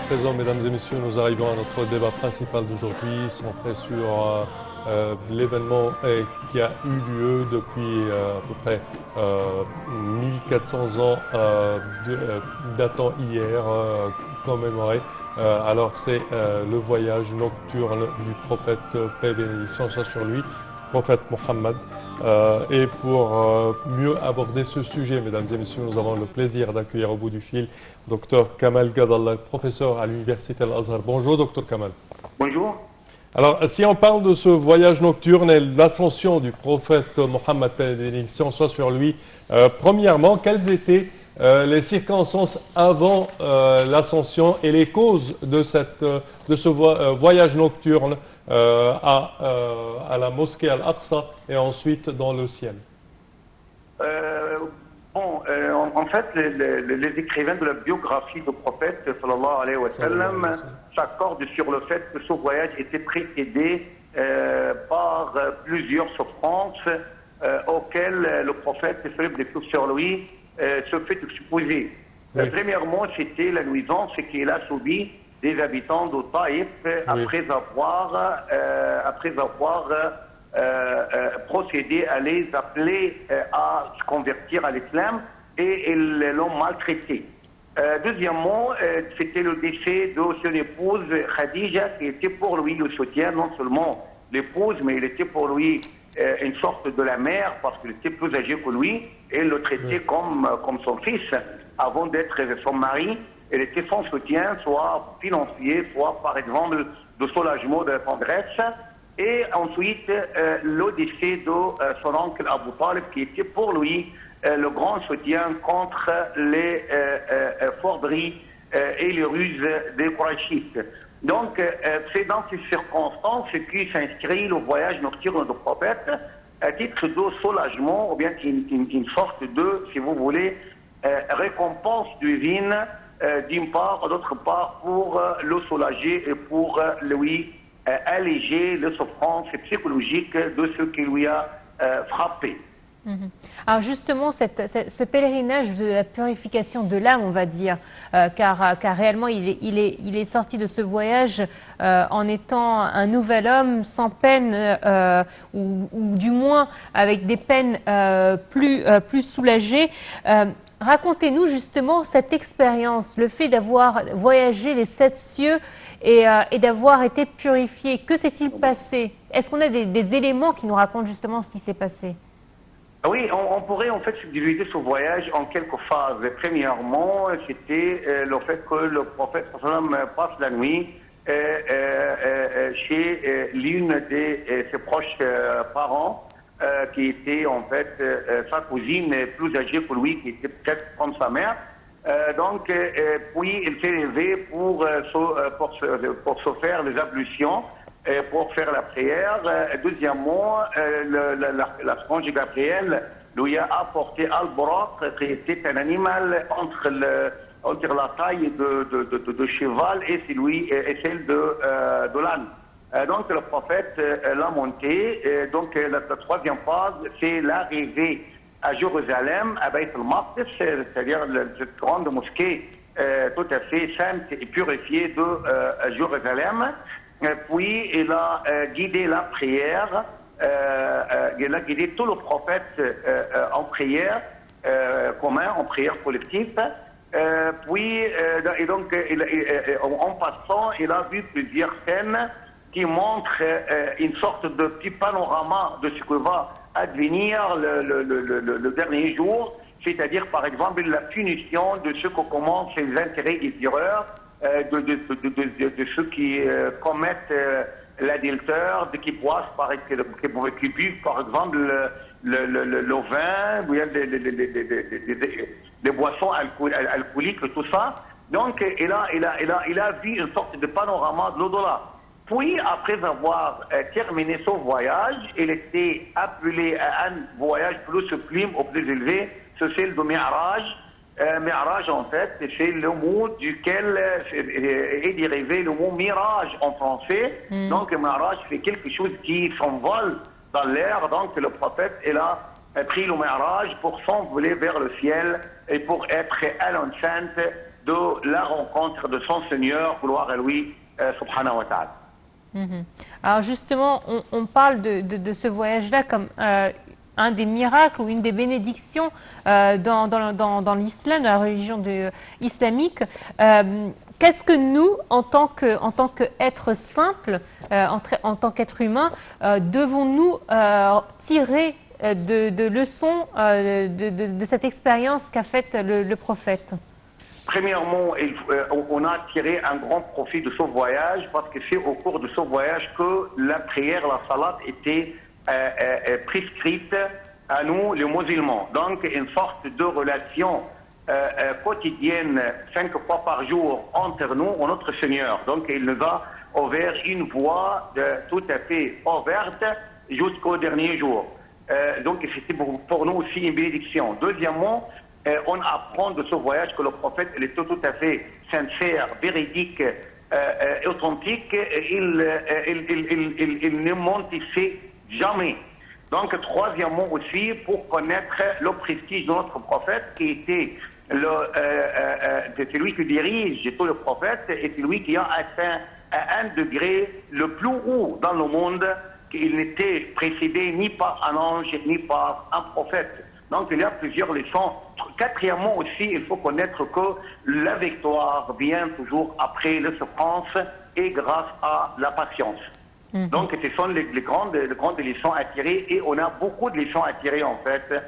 présent, mesdames et messieurs, nous arrivons à notre débat principal d'aujourd'hui, centré sur l'événement qui a eu lieu depuis à peu près 1400 ans, datant hier, commémoré. Alors c'est le voyage nocturne du prophète, paix et bénédiction soit sur lui, prophète Mohammed. Et pour mieux aborder ce sujet, mesdames et messieurs, nous avons le plaisir d'accueillir au bout du fil Dr Kamal Gadallah, professeur à l'université Al-Azhar. Bonjour Dr Kamal. Bonjour. Alors, si on parle de ce voyage nocturne et l'ascension du prophète Mohammed, paix et bénédiction soit sur lui, premièrement, quelles étaient les circonstances avant l'ascension et les causes de ce voyage nocturne à la mosquée Al-Aqsa et ensuite dans le ciel? En fait, les écrivains de la biographie du prophète sallallahu alayhi wa sallam s'accordent sur le fait que ce voyage était précédé par plusieurs souffrances auxquelles le prophète, sur lui, se fait exposer. Oui. Premièrement, c'était la nuisance qu'il a subie des habitants de Taïf après avoir procédé à les appeler à se convertir à l'islam et ils l'ont maltraité. Deuxièmement, c'était le décès de son épouse Khadija qui était pour lui le soutien, non seulement l'épouse, mais il était pour lui une sorte de la mère parce qu'il était plus âgé que lui et il le traitait comme son fils avant d'être son mari. Il était son soutien, soit financier, soit par exemple de soulagement, de tendresse. Et ensuite, le décès de son oncle Abu Talib, qui était pour lui le grand soutien contre les fourberies et les ruses des Qurayshites. Donc, c'est dans ces circonstances qui s'inscrit le voyage nocturne du prophète à titre de soulagement, ou bien une sorte de, si vous voulez, récompense divine d'une part, d'autre part, pour le soulager et pour lui alléger les souffrances psychologiques de ce qui lui a frappé. Alors justement, ce pèlerinage de la purification de l'âme, on va dire, car réellement il est sorti de ce voyage en étant un nouvel homme sans peine, ou du moins avec des peines plus soulagées. Racontez-nous justement cette expérience, le fait d'avoir voyagé les 7 cieux et d'avoir été purifié. Que s'est-il passé? Est-ce qu'on a des éléments qui nous racontent justement ce qui s'est passé? Oui, on pourrait en fait subdiviser ce voyage en quelques phases. Premièrement, c'était le fait que le prophète passe la nuit chez l'une de ses proches parents, qui était en fait sa cousine plus âgée que lui, qui était peut-être comme sa mère. Puis il s'est levé pour se faire les ablutions, pour faire la prière. Deuxièmement, l'archange Gabriel lui a apporté Al-Buraq, qui était un animal entre la taille de cheval et celle de l'âne. Donc le prophète l'a monté. Donc la troisième phase, c'est l'arrivée à Jérusalem, à Beit al-Maqdis, c'est-à-dire cette grande mosquée tout à fait sainte et purifiée de Jérusalem. Puis il a guidé la prière, il a guidé tout le prophète en prière commun, en prière collective. En passant, il a vu plusieurs scènes qui montrent une sorte de petit panorama de ce que va advenir le dernier jour, c'est-à-dire par exemple la punition de ceux qui commencent les intérêts et tireurs, de ceux qui commettent l'adultère, qui boivent, qui buvent par exemple le vin, les boissons alcooliques, tout ça. Donc il a vu une sorte de panorama de l'au-delà. Puis, après avoir terminé son voyage, il était appelé à un voyage plus sublime, au plus élevé, c'est celle de Mi'raj. Mi'raj, en fait, c'est le mot duquel est dérivé le mot mirage en français. Donc, Mi'raj, c'est quelque chose qui s'envole dans l'air. Donc, le prophète, il a pris le Mi'raj pour s'envoler vers le ciel et pour être à l'enceinte de la rencontre de son Seigneur, gloire à lui, subhanahu wa ta'ala. Alors justement, on parle de ce voyage-là comme un des miracles ou une des bénédictions dans l'islam, dans la religion islamique. Qu'est-ce que nous, en tant qu'êtres simples, en tant qu'êtres humains, devons-nous tirer de leçons de cette expérience qu'a faite le prophète? Premièrement, on a tiré un grand profit de ce voyage parce que c'est au cours de ce voyage que la prière, la salat était prescrite à nous, les musulmans. Donc, une sorte de relation quotidienne, 5 fois par jour, entre nous et notre Seigneur. Donc, il nous a ouvert une voie tout à fait ouverte jusqu'au dernier jour. Donc, c'était pour nous aussi une bénédiction. Deuxièmement, on apprend de ce voyage que le prophète il était tout à fait sincère, véridique, authentique. Il ne mentissait jamais. Donc, troisièmement aussi, pour connaître le prestige de notre prophète, qui était c'est lui qui dirige tout le prophète, et c'est lui qui a atteint à un degré le plus haut dans le monde, qu'il n'était précédé ni par un ange, ni par un prophète. Donc, il y a plusieurs leçons. Quatrièmement aussi, il faut connaître que la victoire vient toujours après la souffrance et grâce à la patience. Donc, ce sont les grandes leçons à tirer, et on a beaucoup de leçons à tirer, en fait,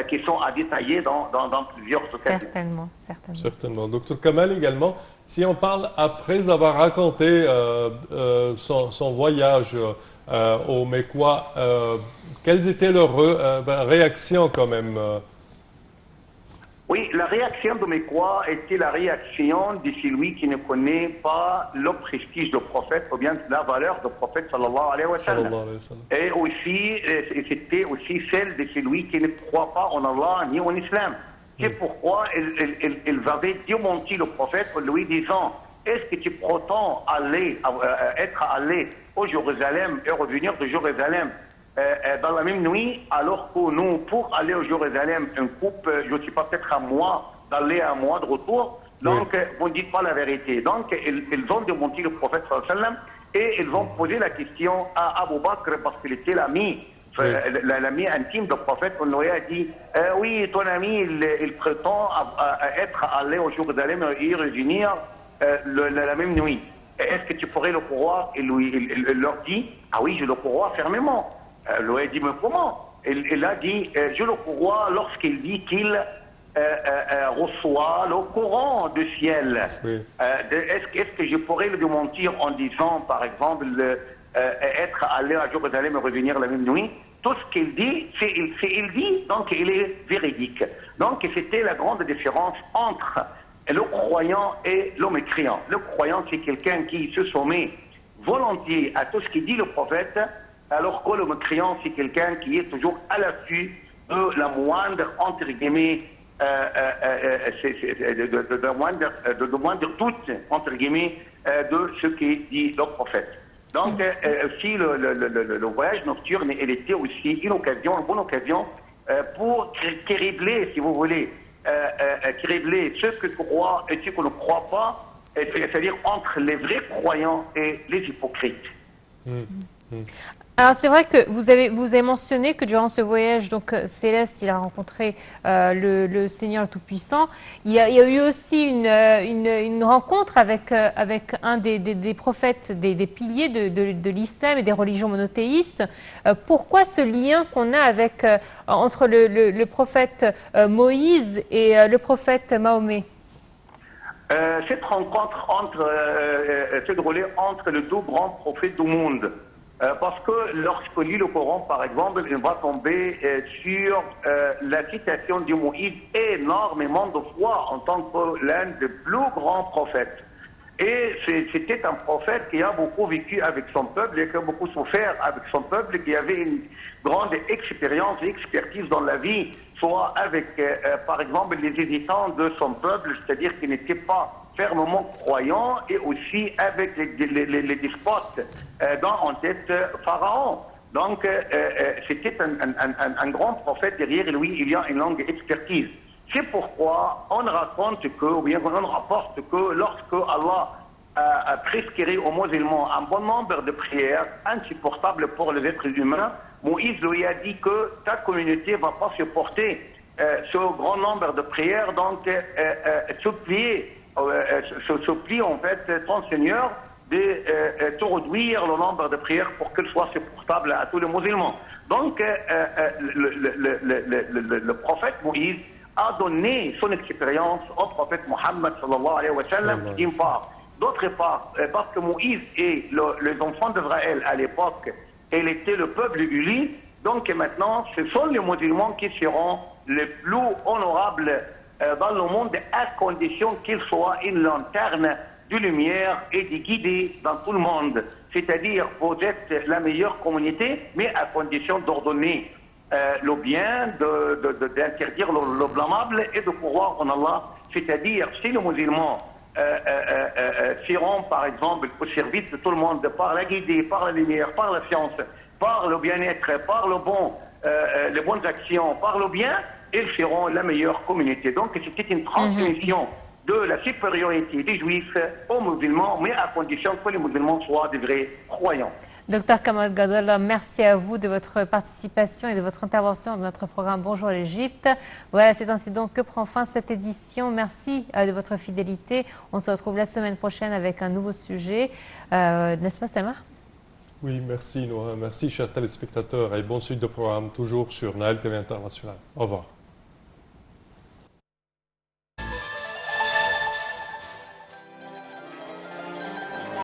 qui sont à détailler dans plusieurs occasions. Certainement. Docteur Kamal également, si on parle après avoir raconté son voyage au Mecquois, quelles étaient leurs réactions quand même? Oui, la réaction de Mecquois était la réaction de celui qui ne connaît pas le prestige du prophète, ou bien la valeur du prophète sallallahu alayhi wa sallam. Et aussi, c'était aussi celle de celui qui ne croit pas en Allah ni en islam. C'est pourquoi ils avaient démenti le prophète en lui disant: est-ce que tu prétends être allé au Jérusalem et revenir de Jérusalem dans la même nuit, alors que nous, pour aller au Jérusalem, un couple, je ne sais pas, peut-être un mois, d'aller un mois de retour, donc vous ne dites pas la vérité. Donc, ils ont démenti le prophète sallallahu alayhi wa sallam, et ils ont posé la question à Abu Bakr, parce qu'il était l'ami, l'ami intime du prophète. On lui a dit: oui, ton ami, il prétend être allé au Jérusalem et y revenir la même nuit. Est-ce que tu pourrais le croire? Il leur dit: ah oui, je le crois fermement. Il lui a dit: mais comment? Il a dit: je le crois lorsqu'il dit qu'il reçoit le Coran du ciel. Est-ce que je pourrais le démentir en disant, par exemple, être allé à Jérusalem et revenir la même nuit? Tout ce qu'il dit, il dit, donc il est véridique. Donc c'était la grande différence entre le croyant et le mécréant. Le croyant, c'est quelqu'un qui se soumet volontiers à tout ce qu'il dit le prophète, alors que le mécréant, c'est quelqu'un qui est toujours à l'affût de la moindre, entre guillemets, de moindre doute, entre guillemets, de ce qui dit le prophète. Donc, aussi, le voyage nocturne, il était aussi une bonne occasion pour cribler, si vous voulez, cribler ceux qui croient et ceux qui ne croient pas, c'est-à-dire entre les vrais croyants et les hypocrites. Alors c'est vrai que vous avez mentionné que durant ce voyage céleste, il a rencontré le Seigneur Tout-Puissant. Il y a eu aussi une rencontre avec un des prophètes, des piliers de l'islam et des religions monothéistes. Pourquoi ce lien qu'on a entre le prophète Moïse et le prophète Mahomet? Cette rencontre s'est déroulée entre les deux grands prophètes du monde. Parce que lorsqu'on lit le Coran, par exemple, il va tomber sur la citation de Moïse énormément de fois en tant que l'un des plus grands prophètes. Et c'était un prophète qui a beaucoup vécu avec son peuple et qui a beaucoup souffert avec son peuple, qui avait une grande expérience et expertise dans la vie, soit avec, par exemple, les hésitants de son peuple, c'est-à-dire qui n'étaient pas fermement croyants, et aussi avec les despotes en tête Pharaon. Donc, c'était un grand prophète. Derrière lui, il y a une longue expertise. C'est pourquoi on raconte que, ou bien on rapporte que lorsque Allah a prescrit aux musulmans un bon nombre de prières insupportables pour les êtres humains, Moïse lui a dit que ta communauté ne va pas supporter ce grand nombre de prières, donc supplie en fait ton Seigneur de réduire le nombre de prières pour qu'elles soient supportables à tous les musulmans. Donc le prophète Moïse a donné son expérience au prophète Mohammed sallallahu alayhi wa sallam, d'une part. D'autre part, parce que Moïse et les enfants d'Israël à l'époque, il était le peuple élu, donc maintenant ce sont les musulmans qui seront les plus honorables dans le monde à condition qu'ils soient une lanterne de lumière et de guider dans tout le monde. C'est-à-dire, vous êtes la meilleure communauté, mais à condition d'ordonner le bien, d'interdire le blâmable et de croire en Allah. C'est-à-dire, si les musulmans seront, par exemple, au service de tout le monde, par la guidée, par la lumière, par la science, par le bien-être, par les bonnes actions, par le bien, ils seront la meilleure communauté. Donc, c'était une transmission de la supériorité des Juifs aux musulmans, mais à condition que les musulmans soient des vrais croyants. Docteur Kamal Gadol, merci à vous de votre participation et de votre intervention dans notre programme Bonjour l'Égypte. Voilà, c'est ainsi donc que prend fin cette édition. Merci de votre fidélité. On se retrouve la semaine prochaine avec un nouveau sujet. N'est-ce pas, Samar? Oui, merci Noah. Merci chers téléspectateurs et bonne suite de programme toujours sur Nile TV International. Au revoir.